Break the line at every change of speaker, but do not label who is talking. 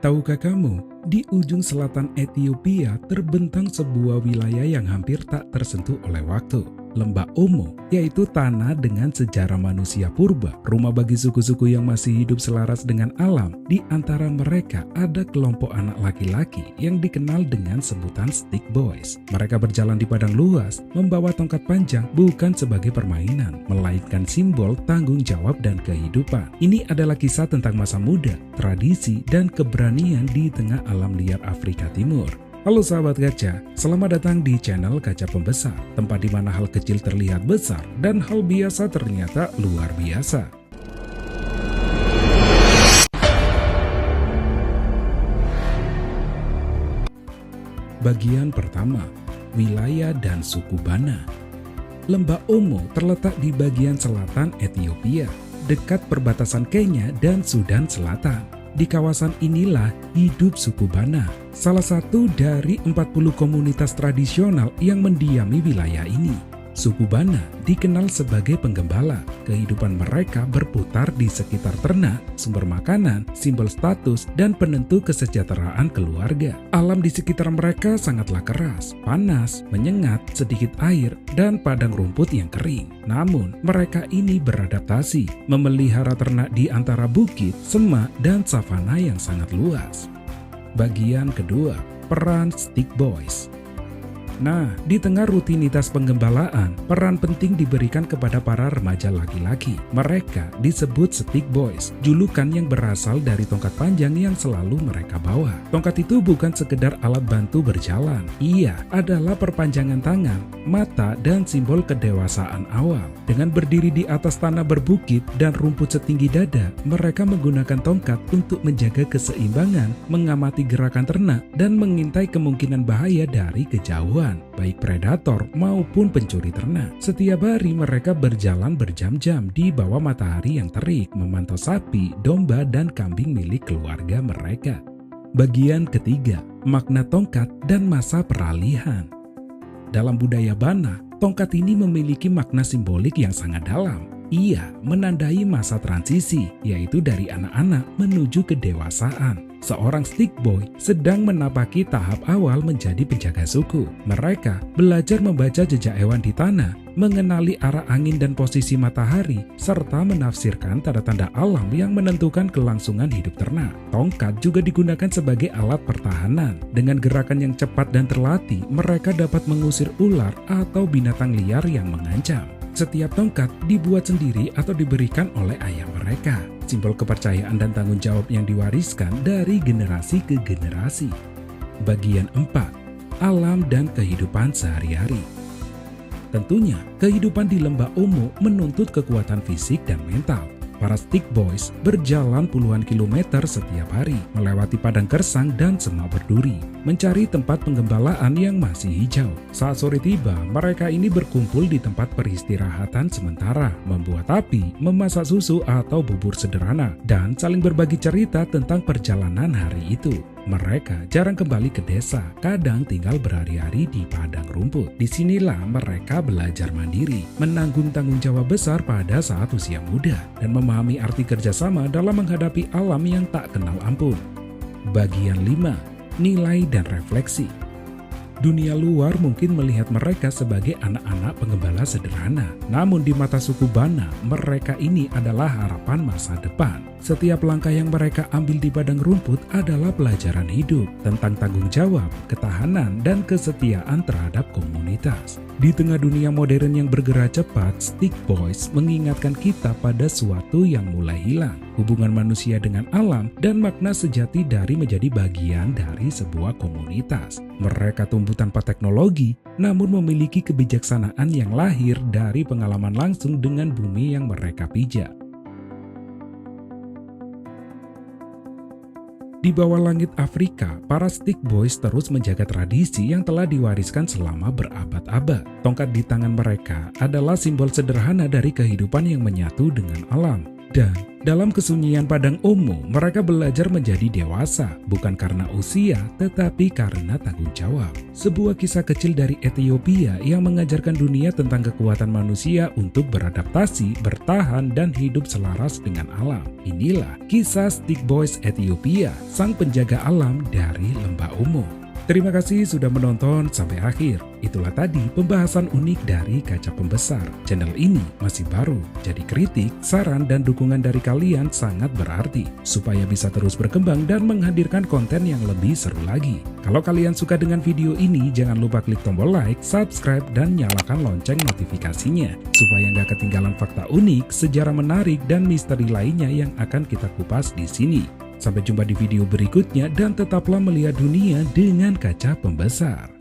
Tahukah kamu, di ujung selatan Ethiopia terbentang sebuah wilayah yang hampir tak tersentuh oleh waktu. Lembah Omo, yaitu tanah dengan sejarah manusia purba, rumah bagi suku-suku yang masih hidup selaras dengan alam. Di antara mereka ada kelompok anak laki-laki yang dikenal dengan sebutan Stick Boys. Mereka berjalan di padang luas, membawa tongkat panjang bukan sebagai permainan, melainkan simbol tanggung jawab dan kehidupan. Ini adalah kisah tentang masa muda, tradisi, dan keberanian di tengah alam liar Afrika Timur. Halo sahabat Gacha, selamat datang di channel Gacha Pembesar, tempat di mana hal kecil terlihat besar dan hal biasa ternyata luar biasa. Bagian pertama, wilayah dan suku Bana. Lembah Omo terletak di bagian selatan Ethiopia, dekat perbatasan Kenya dan Sudan Selatan. Di kawasan inilah hidup suku Bana, salah satu dari 40 komunitas tradisional yang mendiami wilayah ini. Suku Bana dikenal sebagai penggembala. Kehidupan mereka berputar di sekitar ternak, sumber makanan, simbol status, dan penentu kesejahteraan keluarga. Alam di sekitar mereka sangatlah keras, panas, menyengat, sedikit air, dan padang rumput yang kering. Namun, mereka ini beradaptasi, memelihara ternak di antara bukit, semak, dan savana yang sangat luas. Bagian kedua, peran Stick Boys. Nah, di tengah rutinitas penggembalaan, peran penting diberikan kepada para remaja laki-laki. Mereka disebut Stick Boys, julukan yang berasal dari tongkat panjang yang selalu mereka bawa. Tongkat itu bukan sekedar alat bantu berjalan, ia adalah perpanjangan tangan, mata, dan simbol kedewasaan awal. Dengan berdiri di atas tanah berbukit dan rumput setinggi dada, mereka menggunakan tongkat untuk menjaga keseimbangan, mengamati gerakan ternak, dan mengintai kemungkinan bahaya dari kejauhan, baik predator maupun pencuri ternak. Setiap hari mereka berjalan berjam-jam di bawah matahari yang terik, memantau sapi, domba, dan kambing milik keluarga mereka. Bagian ketiga, makna tongkat dan masa peralihan. Dalam budaya Bana, tongkat ini memiliki makna simbolik yang sangat dalam. Ia menandai masa transisi, yaitu dari anak-anak menuju kedewasaan. Seorang stick boy sedang menapaki tahap awal menjadi penjaga suku. Mereka belajar membaca jejak hewan di tanah, mengenali arah angin dan posisi matahari, serta menafsirkan tanda-tanda alam yang menentukan kelangsungan hidup ternak. Tongkat juga digunakan sebagai alat pertahanan. Dengan gerakan yang cepat dan terlatih, mereka dapat mengusir ular atau binatang liar yang mengancam. Setiap tongkat dibuat sendiri atau diberikan oleh ayah mereka. Simbol kepercayaan dan tanggung jawab yang diwariskan dari generasi ke generasi. Bagian 4. Alam dan kehidupan sehari-hari. Tentunya, kehidupan di Lembah Omo menuntut kekuatan fisik dan mental. Para Stick Boys berjalan puluhan kilometer setiap hari, melewati padang gersang dan semak berduri, mencari tempat penggembalaan yang masih hijau. Saat sore tiba, mereka ini berkumpul di tempat peristirahatan sementara, membuat api, memasak susu atau bubur sederhana, dan saling berbagi cerita tentang perjalanan hari itu. Mereka jarang kembali ke desa, kadang tinggal berhari-hari di padang rumput. Disinilah mereka belajar mandiri, menanggung tanggung jawab besar pada saat usia muda, dan memahami arti kerjasama dalam menghadapi alam yang tak kenal ampun. Bagian 5. Nilai dan refleksi. Dunia luar mungkin melihat mereka sebagai anak-anak penggembala sederhana. Namun di mata suku Bana, mereka ini adalah harapan masa depan. Setiap langkah yang mereka ambil di padang rumput adalah pelajaran hidup tentang tanggung jawab, ketahanan, dan kesetiaan terhadap komunitas. Di tengah dunia modern yang bergerak cepat, Stick Boys mengingatkan kita pada suatu yang mulai hilang. Hubungan manusia dengan alam dan makna sejati dari menjadi bagian dari sebuah komunitas. Mereka tumbuh tanpa teknologi, namun memiliki kebijaksanaan yang lahir dari pengalaman langsung dengan bumi yang mereka pijak. Di bawah langit Afrika, para Stick Boys terus menjaga tradisi yang telah diwariskan selama berabad-abad. Tongkat di tangan mereka adalah simbol sederhana dari kehidupan yang menyatu dengan alam. Dan dalam kesunyian padang Omo, mereka belajar menjadi dewasa, bukan karena usia, tetapi karena tanggung jawab. Sebuah kisah kecil dari Ethiopia yang mengajarkan dunia tentang kekuatan manusia untuk beradaptasi, bertahan, dan hidup selaras dengan alam. Inilah kisah Stick Boys Ethiopia, sang penjaga alam dari Lembah Omo. Terima kasih sudah menonton sampai akhir. Itulah tadi pembahasan unik dari Kaca Pembesar. Channel ini masih baru, jadi kritik, saran, dan dukungan dari kalian sangat berarti supaya bisa terus berkembang dan menghadirkan konten yang lebih seru lagi. Kalau kalian suka dengan video ini, jangan lupa klik tombol like, subscribe, dan nyalakan lonceng notifikasinya supaya nggak ketinggalan fakta unik, sejarah menarik, dan misteri lainnya yang akan kita kupas di sini. Sampai jumpa di video berikutnya dan tetaplah melihat dunia dengan kaca pembesar.